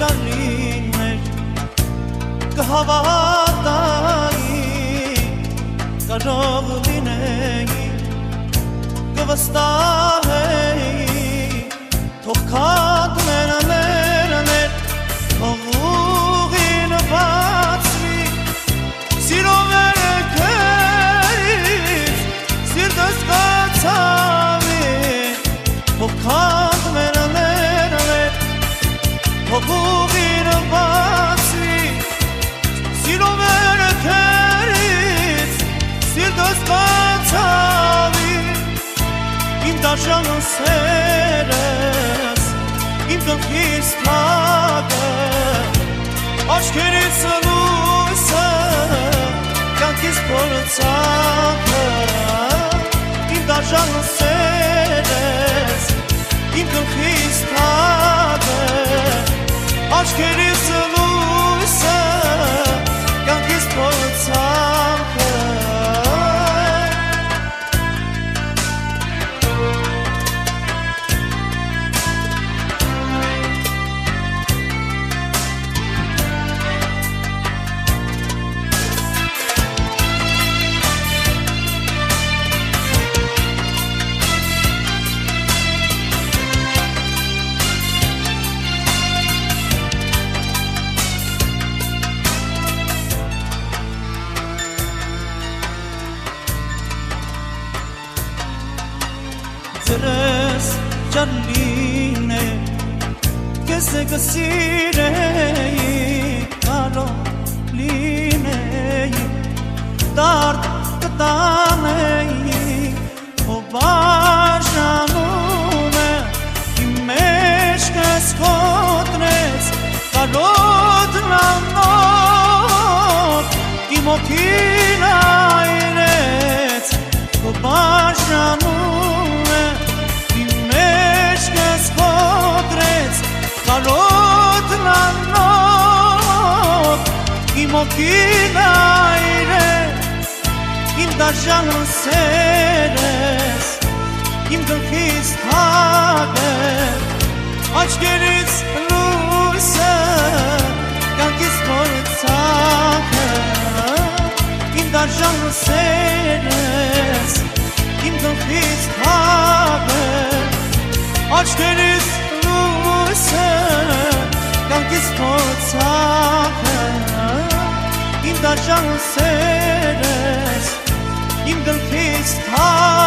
ճանիներ կհավատայի կարող լինեի կվստահեի թող քադներ մեր թող ուղին բացվի սիրով երեքերից սիրտս կացավի թող քադներ մեր թող ուղին բացվի սիրով երեքերից սիրտս կացավի իմ դաշան սերս իմ գլխիս թագը աչքերից լույսը կյանքիս փորձակը իմ դաշան սերս իմ գլխիս թագը աչքերից լույսը կյանքիս փորձակը Ձրես ճանինե կեզ կսիրեի կարող լինեի դարդ կտանեի ով բաժանում է իմ մեջ կես կոտնեց կարոտն անոտ իմ օքին այրեց ով բաժանում է Կարոտն անոտ իմ օքին այրեց իմ դաշան սերես իմ գլխիս թագը աչքերից լույսը կյանքիս փորձակը իմ դաշան սերես իմ գլխիս թագը աչքերից լույսը կյանքիս փորձակը իմ դաշան սերես իմ գլխիս թագը